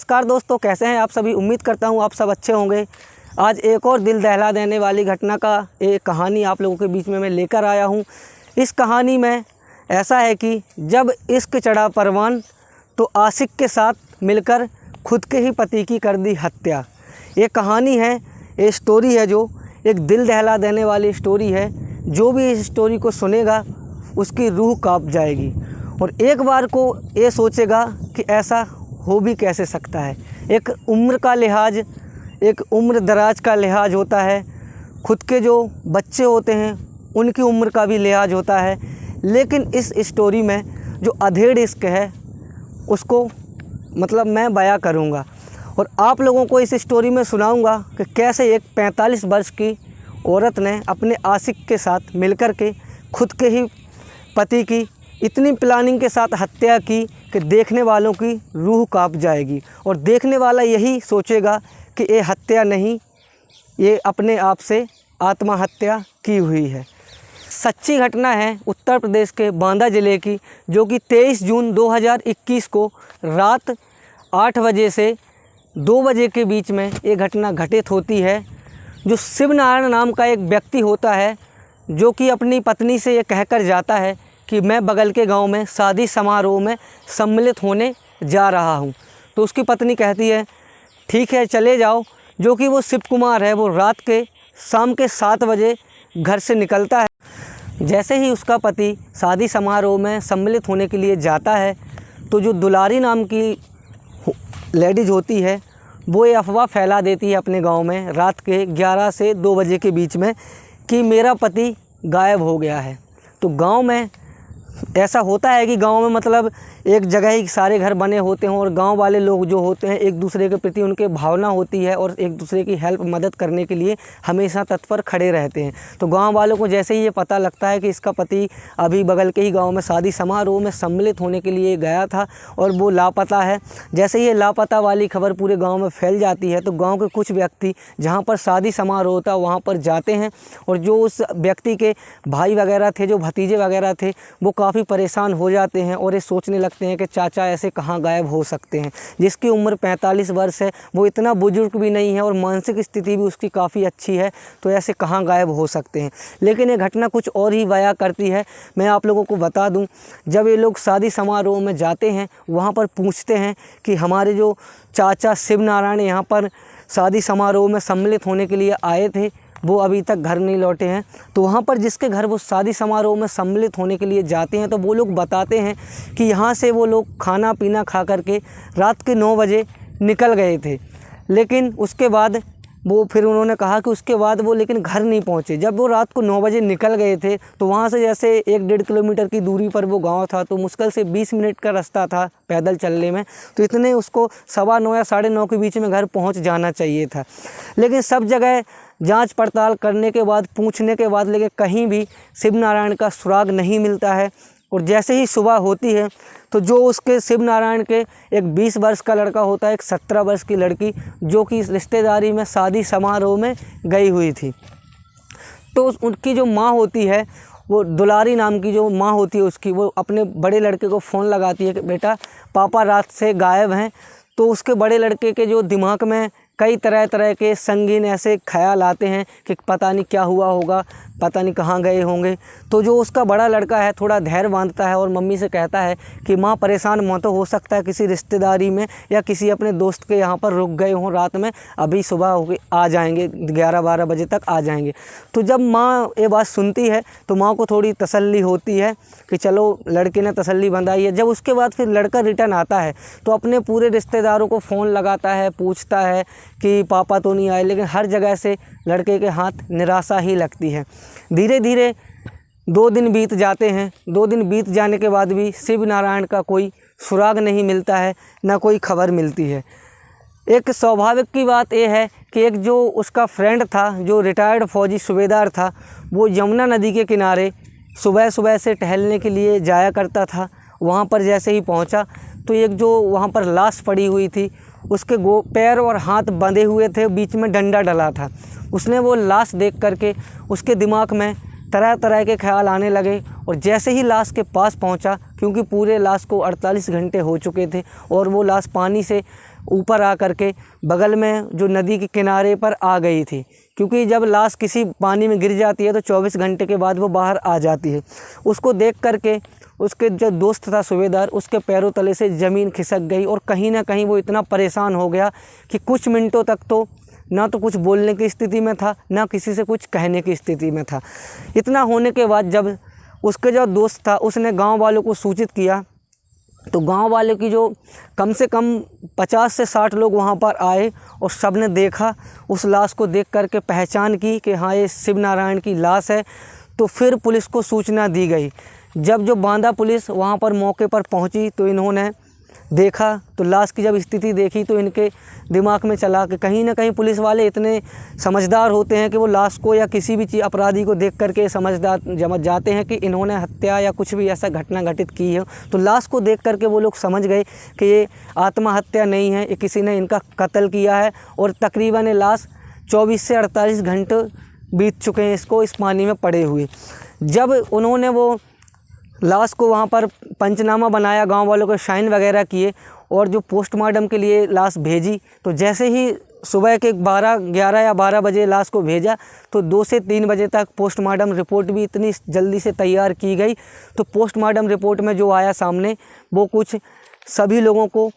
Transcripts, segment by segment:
नमस्कार दोस्तों, कैसे हैं आप सभी। उम्मीद करता हूं आप सब अच्छे होंगे। आज एक और दिल दहला देने वाली घटना का एक कहानी आप लोगों के बीच में मैं लेकर आया हूं। इस कहानी में ऐसा है कि जब इश्क चढ़ा परवान तो आशिक के साथ मिलकर खुद के ही पति की कर दी हत्या। ये कहानी है, ये स्टोरी है जो एक दिल दहला देने वाली स्टोरी है। जो भी इस स्टोरी को सुनेगा उसकी रूह कांप जाएगी और एक बार को ये सोचेगा कि ऐसा हो भी कैसे सकता है। एक उम्र का लिहाज, एक उम्र दराज का लिहाज होता है। खुद के जो बच्चे होते हैं उनकी उम्र का भी लिहाज होता है। लेकिन इस स्टोरी में जो अधेड़ इश्क है उसको मैं बयां करूंगा और आप लोगों को इस स्टोरी में सुनाऊंगा कि कैसे एक 45 वर्ष की औरत ने अपने आशिक के साथ मिलकर के खुद के ही पति की इतनी प्लानिंग के साथ हत्या की कि देखने वालों की रूह कांप जाएगी और देखने वाला यही सोचेगा कि ये हत्या नहीं, ये अपने आप से आत्महत्या की हुई है। सच्ची घटना है उत्तर प्रदेश के बांदा ज़िले की, जो कि 23 जून 2021 को रात 8 बजे से 2 बजे के बीच में ये घटना घटित होती है। जो शिव नारायण नाम का एक व्यक्ति होता है जो कि अपनी पत्नी से ये कहकर जाता है कि मैं बगल के गांव में शादी समारोह में सम्मिलित होने जा रहा हूं। तो उसकी पत्नी कहती है ठीक है चले जाओ। जो कि वो शिव कुमार है, वो रात के शाम के 7 बजे घर से निकलता है। जैसे ही उसका पति शादी समारोह में सम्मिलित होने के लिए जाता है तो जो दुलारी नाम की लेडीज़ होती है वो ये अफवाह फैला देती है अपने गांव में रात के 11 से 2 बजे के बीच में कि मेरा पति गायब हो गया है। तो गांव में ऐसा होता है कि गांव में एक जगह ही सारे घर बने होते हैं और गांव वाले लोग जो होते हैं एक दूसरे के प्रति उनके भावना होती है और एक दूसरे की हेल्प मदद करने के लिए हमेशा तत्पर खड़े रहते हैं। तो गांव वालों को जैसे ही ये पता लगता है कि इसका पति अभी बगल के ही गांव में शादी समारोह में सम्मिलित होने के लिए गया था और वो लापता है, जैसे ही ये लापता वाली खबर पूरे गाँव में फैल जाती है तो गाँव के कुछ व्यक्ति जहाँ पर शादी समारोह होता वहाँ पर जाते हैं और जो उस व्यक्ति के भाई वगैरह थे, जो भतीजे वगैरह थे, वो काफ़ी परेशान हो जाते हैं और ये सोचने लगते हैं कि चाचा ऐसे कहाँ गायब हो सकते हैं। जिसकी उम्र 45 वर्ष है, वो इतना बुजुर्ग भी नहीं है और मानसिक स्थिति भी उसकी काफ़ी अच्छी है, तो ऐसे कहाँ गायब हो सकते हैं। लेकिन ये घटना कुछ और ही बयां करती है। मैं आप लोगों को बता दूं, जब ये लोग शादी समारोह में जाते हैं वहाँ पर पूछते हैं कि हमारे जो चाचा शिव नारायण यहाँ पर शादी समारोह में सम्मिलित होने के लिए आए थे वो अभी तक घर नहीं लौटे हैं। तो वहाँ पर जिसके घर वो शादी समारोह में सम्मिलित होने के लिए जाते हैं तो वो लोग बताते हैं कि यहाँ से वो लोग खाना पीना खा करके रात के 9 बजे निकल गए थे। लेकिन उसके बाद फिर उन्होंने कहा कि उसके बाद वो लेकिन घर नहीं पहुँचे। जब वो रात को 9 बजे निकल गए थे तो वहाँ से जैसे 1-1.5 किलोमीटर की दूरी पर वो गांव था, तो मुश्किल से 20 मिनट का रास्ता था पैदल चलने में। तो इतने उसको 9:15 या 9:30 के बीच में घर पहुँच जाना चाहिए था। लेकिन सब जगह जांच पड़ताल करने के बाद, पूछने के बाद, लेकिन कहीं भी शिव नारायण का सुराग नहीं मिलता है। और जैसे ही सुबह होती है तो जो उसके शिव नारायण के एक 20 वर्ष का लड़का होता है, एक 17 वर्ष की लड़की जो कि रिश्तेदारी में शादी समारोह में गई हुई थी, तो उनकी जो माँ होती है, वो दुलारी नाम की जो माँ होती है उसकी, वो अपने बड़े लड़के को फ़ोन लगाती है कि बेटा पापा रात से गायब हैं। तो उसके बड़े लड़के के जो दिमाग में कई तरह तरह के संगीन ऐसे ख्याल आते हैं कि पता नहीं क्या हुआ होगा, पता नहीं कहाँ गए होंगे। तो जो उसका बड़ा लड़का है थोड़ा धैर्य बांधता है और मम्मी से कहता है कि माँ परेशान मत हो सकता है किसी रिश्तेदारी में या किसी अपने दोस्त के यहाँ पर रुक गए हों रात में, अभी सुबह हो आ जाएंगे, 11-12 बजे तक आ जाएंगे। तो जब माँ ये बात सुनती है तो माँ को थोड़ी तसल्ली होती है कि चलो लड़के ने तसल्ली बंधाई है। जब उसके बाद फिर लड़का रिटर्न आता है तो अपने पूरे रिश्तेदारों को फ़ोन लगाता है, पूछता है कि पापा तो नहीं आए, लेकिन हर जगह से लड़के के हाथ निराशा ही लगती है। धीरे धीरे 2 दिन बीत जाते हैं। 2 दिन बीत जाने के बाद भी शिव नारायण का कोई सुराग नहीं मिलता है, ना कोई खबर मिलती है। एक स्वाभाविक की बात यह है कि एक जो उसका फ्रेंड था, जो रिटायर्ड फौजी सूबेदार था, वो यमुना नदी के किनारे सुबह सुबह से टहलने के लिए जाया करता था। वहाँ पर जैसे ही पहुँचा तो एक जो वहाँ पर लाश पड़ी हुई थी, उसके पैर और हाथ बंधे हुए थे, बीच में डंडा डला था। उसने वो लाश देख करके उसके दिमाग में तरह तरह के ख्याल आने लगे और जैसे ही लाश के पास पहुंचा, क्योंकि पूरे लाश को 48 घंटे हो चुके थे और वो लाश पानी से ऊपर आ करके बगल में जो नदी के किनारे पर आ गई थी, क्योंकि जब लाश किसी पानी में गिर जाती है तो 24 घंटे के बाद वो बाहर आ जाती है। उसको देख करके उसके जो दोस्त था सूबेदार, उसके पैरों तले से ज़मीन खिसक गई और कहीं ना कहीं वो इतना परेशान हो गया कि कुछ मिनटों तक तो ना तो कुछ बोलने की स्थिति में था, ना किसी से कुछ कहने की स्थिति में था। इतना होने के बाद जब उसके जो दोस्त था उसने गांव वालों को सूचित किया, तो गांव वालों की जो कम से कम 50 से 60 लोग वहां पर आए और सब ने देखा, उस लाश को देख कर के पहचान की कि हाँ ये शिव नारायण की लाश है। तो फिर पुलिस को सूचना दी गई। जब जो बांदा पुलिस वहां पर मौके पर पहुंची तो इन्होंने देखा, तो लाश की जब स्थिति देखी तो इनके दिमाग में चला कि कहीं ना कहीं पुलिस वाले इतने समझदार होते हैं कि वो लाश को या किसी भी चीज़ अपराधी को देख करके समझ जाते हैं कि इन्होंने हत्या या कुछ भी ऐसा घटना घटित की है। तो लाश को देख करके वो लोग समझ गए कि ये आत्महत्या नहीं है, ये किसी ने इनका कत्ल किया है। और तकरीबन ये लाश 24 से 48 घंटे बीत चुके हैं इसको इस पानी में पड़े हुए। जब उन्होंने वो लाश को वहाँ पर पंचनामा बनाया, गांव वालों को साइन वगैरह किए और जो पोस्टमार्टम के लिए लाश भेजी, तो जैसे ही सुबह के 11 या 12 बजे लाश को भेजा तो 2 से 3 बजे तक पोस्टमार्टम रिपोर्ट भी इतनी जल्दी से तैयार की गई। तो पोस्टमार्टम रिपोर्ट में जो आया सामने वो कुछ सभी लोगों को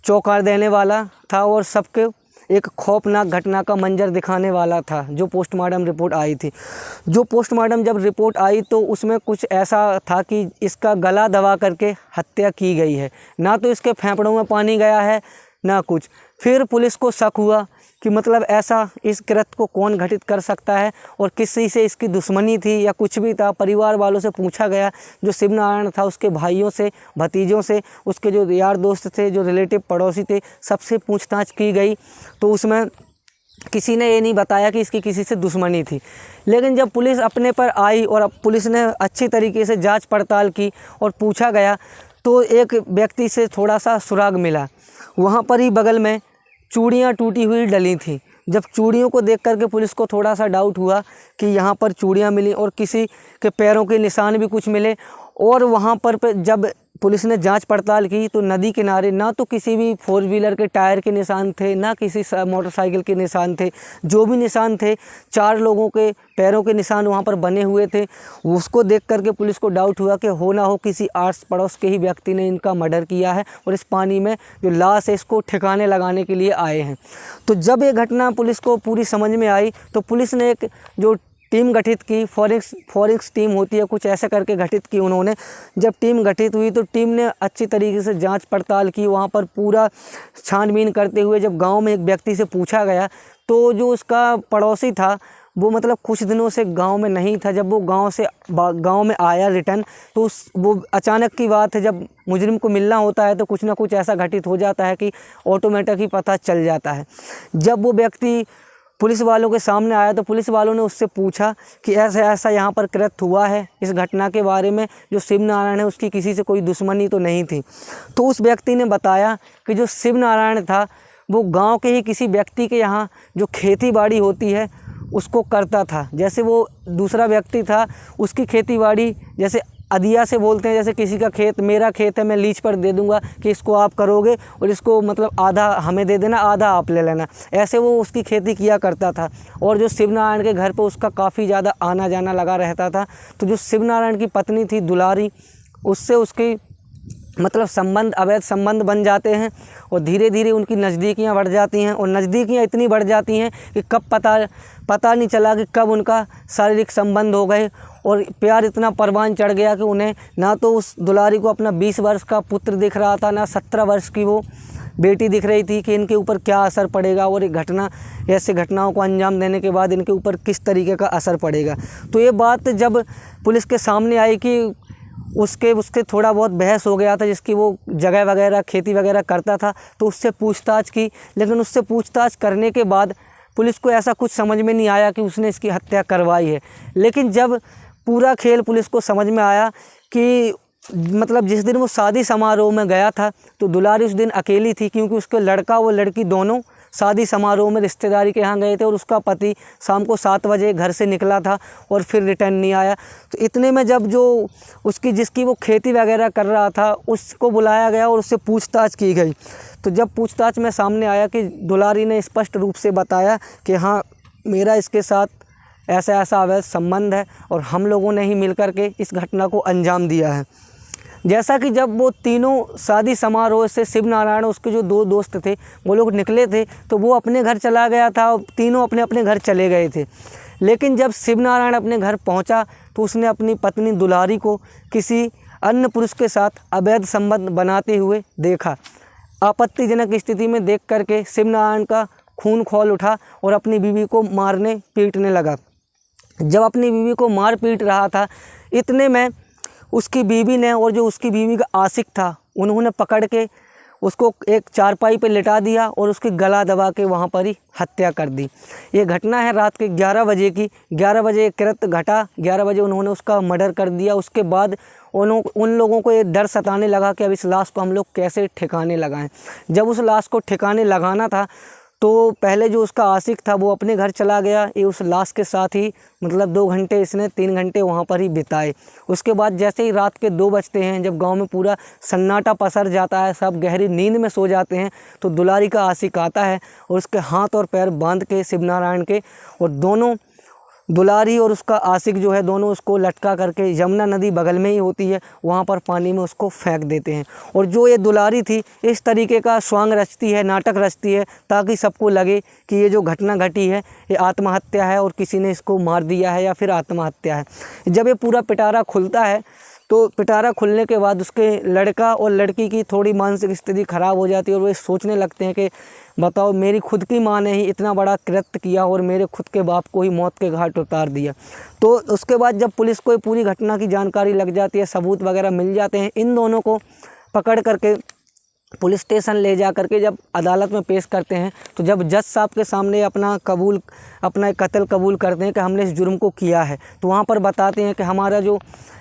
चौंका देने वाला था और सबके एक खौफनाक घटना का मंजर दिखाने वाला था जो पोस्टमार्टम रिपोर्ट आई थी। जो पोस्टमार्टम जब रिपोर्ट आई तो उसमें कुछ ऐसा था कि इसका गला दबा करके हत्या की गई है, ना तो इसके फेफड़ों में पानी गया है ना कुछ। फिर पुलिस को शक हुआ कि मतलब ऐसा इस कृत्य को कौन घटित कर सकता है और किसी से इसकी दुश्मनी थी या कुछ भी था। परिवार वालों से पूछा गया, जो शिव नारायण था उसके भाइयों से, भतीजों से, उसके जो यार दोस्त थे, जो रिलेटिव पड़ोसी थे, सबसे पूछताछ की गई। तो उसमें किसी ने ये नहीं बताया कि इसकी किसी से दुश्मनी थी। लेकिन जब पुलिस अपने पर आई और अब पुलिस ने अच्छी तरीके से जांच पड़ताल की और पूछा गया तो एक व्यक्ति से थोड़ा सा सुराग मिला। वहाँ पर ही बगल में चूड़ियाँ टूटी हुई डली थी। जब चूड़ियों को देख करके पुलिस को थोड़ा सा डाउट हुआ कि यहाँ पर चूड़ियाँ मिली और किसी के पैरों के निशान भी कुछ मिले। और वहाँ पर जब पुलिस ने जांच पड़ताल की तो नदी किनारे ना तो किसी भी 4 व्हीलर के टायर के निशान थे, ना किसी मोटरसाइकिल के निशान थे। जो भी निशान थे 4 लोगों के पैरों के निशान वहाँ पर बने हुए थे। उसको देख करके पुलिस को डाउट हुआ कि हो ना हो किसी आस पड़ोस के ही व्यक्ति ने इनका मर्डर किया है और इस पानी में जो लाश है इसको ठिकाने लगाने के लिए आए हैं। तो जब ये घटना पुलिस को पूरी समझ में आई तो पुलिस ने एक जो टीम गठित की, फॉरेंसिक टीम होती है कुछ ऐसा करके गठित की उन्होंने। जब टीम गठित हुई तो टीम ने अच्छी तरीके से जांच पड़ताल की। वहाँ पर पूरा छानबीन करते हुए जब गांव में एक व्यक्ति से पूछा गया तो जो उसका पड़ोसी था वो मतलब कुछ दिनों से गांव में नहीं था। जब वो गांव में आया रिटर्न तो वो अचानक की बात है, जब मुजरिम को मिलना होता है तो कुछ ना कुछ ऐसा घटित हो जाता है कि ऑटोमेटिक ही पता चल जाता है। जब वो व्यक्ति पुलिस वालों के सामने आया तो पुलिस वालों ने उससे पूछा कि ऐसा ऐसा यहाँ पर कृत्य हुआ है, इस घटना के बारे में जो शिव नारायण है उसकी किसी से कोई दुश्मनी तो नहीं थी। तो उस व्यक्ति ने बताया कि जो शिव नारायण था वो गांव के ही किसी व्यक्ति के यहाँ जो खेती बाड़ी होती है उसको करता था। जैसे वो दूसरा व्यक्ति था उसकी खेती बाड़ी जैसे अदिया से बोलते हैं, जैसे किसी का खेत, मेरा खेत है मैं लीज पर दे दूंगा कि इसको आप करोगे और इसको मतलब आधा हमें दे देना, आधा आप ले लेना, ऐसे वो उसकी खेती किया करता था। और जो शिव नारायण के घर पे उसका काफ़ी ज़्यादा आना जाना लगा रहता था। तो जो शिव नारायण की पत्नी थी दुलारी, उससे उसकी मतलब संबंध, अवैध संबंध बन जाते हैं और धीरे धीरे उनकी नज़दीकियाँ बढ़ जाती हैं। और नज़दीकियाँ इतनी बढ़ जाती हैं कि कब पता नहीं चला कि कब उनका शारीरिक संबंध हो गए और प्यार इतना परवान चढ़ गया कि उन्हें ना तो उस दुलारी को अपना 20 वर्ष का पुत्र दिख रहा था, ना 17 वर्ष की वो बेटी दिख रही थी कि इनके ऊपर क्या असर पड़ेगा और एक घटना, ऐसे घटनाओं को अंजाम देने के बाद इनके ऊपर किस तरीके का असर पड़ेगा। तो ये बात जब पुलिस के सामने आई कि उसके थोड़ा बहुत बहस हो गया था, जिसकी वो जगह वगैरह खेती वगैरह करता था, तो उससे पूछताछ की। लेकिन उससे पूछताछ करने के बाद पुलिस को ऐसा कुछ समझ में नहीं आया कि उसने इसकी हत्या करवाई है। लेकिन जब पूरा खेल पुलिस को समझ में आया कि मतलब जिस दिन वो शादी समारोह में गया था तो दुलारी उस दिन अकेली थी, क्योंकि उसके लड़का वो लड़की दोनों शादी समारोह में रिश्तेदारी के यहाँ गए थे और उसका पति शाम को 7 बजे घर से निकला था और फिर रिटर्न नहीं आया। तो इतने में जब जो उसकी जिसकी वो खेती वगैरह कर रहा था उसको बुलाया गया और उससे पूछताछ की गई। तो जब पूछताछ में सामने आया कि दुलारी ने स्पष्ट रूप से बताया कि हाँ, मेरा इसके साथ ऐसा ऐसा अवैध संबंध है और हम लोगों ने ही मिलकर के इस घटना को अंजाम दिया है। जैसा कि जब वो तीनों शादी समारोह से शिव नारायण उसके जो 2 दोस्त थे वो लोग निकले थे तो वो अपने घर चला गया था, तीनों अपने अपने घर चले गए थे। लेकिन जब शिव नारायण अपने घर पहुंचा तो उसने अपनी पत्नी दुलारी को किसी अन्य पुरुष के साथ अवैध संबंध बनाते हुए देखा। आपत्तिजनक स्थिति में देख करके शिव नारायण का खून खौल उठा और अपनी बीवी को मारने पीटने लगा। जब अपनी बीवी को मार पीट रहा था इतने में उसकी बीवी ने और जो उसकी बीवी का आशिक था उन्होंने पकड़ के उसको एक चारपाई पे लिटा दिया और उसकी गला दबा के वहाँ पर ही हत्या कर दी। ये घटना है रात के 11 बजे की। 11 बजे कृत्य घटा, 11 बजे उन्होंने उसका मर्डर कर दिया। उसके बाद उन लोगों को ये डर सताने लगा कि अब इस लाश को हम लोग कैसे ठिकाने लगाएं। जब उस लाश को ठिकाने लगाना था तो पहले जो उसका आशिक था वो अपने घर चला गया। ये उस लाश के साथ ही मतलब 2 घंटे इसने 3 घंटे वहाँ पर ही बिताए। उसके बाद जैसे ही रात के 2 बजते हैं, जब गांव में पूरा सन्नाटा पसर जाता है, सब गहरी नींद में सो जाते हैं, तो दुलारी का आशिक आता है और उसके हाथ और पैर बांध के शिव नारायण के, और दोनों दुलारी और उसका आशिक जो है दोनों उसको लटका करके, यमुना नदी बगल में ही होती है, वहाँ पर पानी में उसको फेंक देते हैं। और जो ये दुलारी थी इस तरीके का स्वांग रचती है, नाटक रचती है, ताकि सबको लगे कि ये जो घटना घटी है ये आत्महत्या है और किसी ने इसको मार दिया है या फिर आत्महत्या है। जब ये पूरा पिटारा खुलता है तो पिटारा खुलने के बाद उसके लड़का और लड़की की थोड़ी मानसिक स्थिति ख़राब हो जाती है और वो सोचने लगते हैं कि बताओ, मेरी खुद की माँ ने ही इतना बड़ा कृत्य किया और मेरे खुद के बाप को ही मौत के घाट उतार दिया। तो उसके बाद जब पुलिस को पूरी घटना की जानकारी लग जाती है, सबूत वगैरह मिल जाते हैं, इन दोनों को पकड़ करके पुलिस स्टेशन ले जा करके जब अदालत में पेश करते हैं तो जब जज साहब के सामने अपना कत्ल कबूल करते हैं कि हमने इस जुर्म को किया है, तो वहाँ पर बताते हैं कि हमारा जो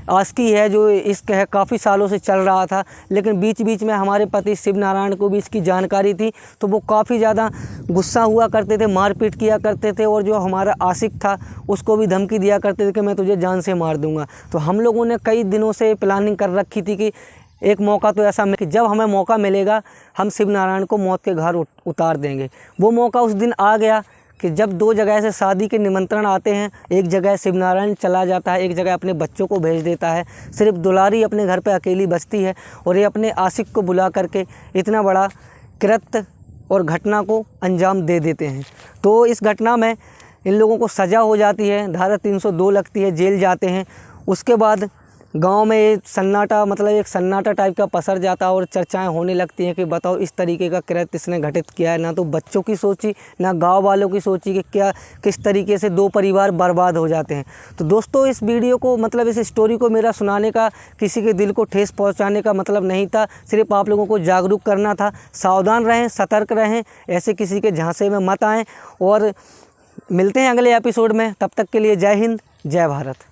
आस्की है, जो इश्क है, काफ़ी सालों से चल रहा था, लेकिन बीच बीच में हमारे पति शिव नारायण को भी इसकी जानकारी थी, तो वो काफ़ी ज़्यादा गुस्सा हुआ करते थे, मारपीट किया करते थे, और जो हमारा आशिक था उसको भी धमकी दिया करते थे कि मैं तुझे जान से मार दूँगा। तो हम लोगों ने कई दिनों से प्लानिंग कर रखी थी कि एक मौका तो ऐसा कि जब हमें मौका मिलेगा हम शिव नारायण को मौत के घाट उतार देंगे। वो मौका उस दिन आ गया कि जब 2 जगह से शादी के निमंत्रण आते हैं, एक जगह शिव नारायण चला जाता है, एक जगह अपने बच्चों को भेज देता है, सिर्फ दुलारी अपने घर पे अकेली बचती है और ये अपने आशिक को बुला करके इतना बड़ा कृत्य और घटना को अंजाम दे देते हैं। तो इस घटना में इन लोगों को सज़ा हो जाती है, धारा 302 लगती है, जेल जाते हैं। उसके बाद गांव में ये सन्नाटा, मतलब एक सन्नाटा टाइप का पसर जाता है और चर्चाएं होने लगती हैं कि बताओ इस तरीके का कृत्य इसने घटित किया है। ना तो बच्चों की सोची, ना गांव वालों की सोची कि क्या किस तरीके से 2 परिवार बर्बाद हो जाते हैं। तो दोस्तों, इस वीडियो को, मतलब इस स्टोरी को मेरा सुनाने का, किसी के दिल को ठेस पहुँचाने का मतलब नहीं था, सिर्फ आप लोगों को जागरूक करना था। सावधान रहें, सतर्क रहें, ऐसे किसी के झांसे में मत आएँ। और मिलते हैं अगले एपिसोड में, तब तक के लिए जय हिंद, जय भारत।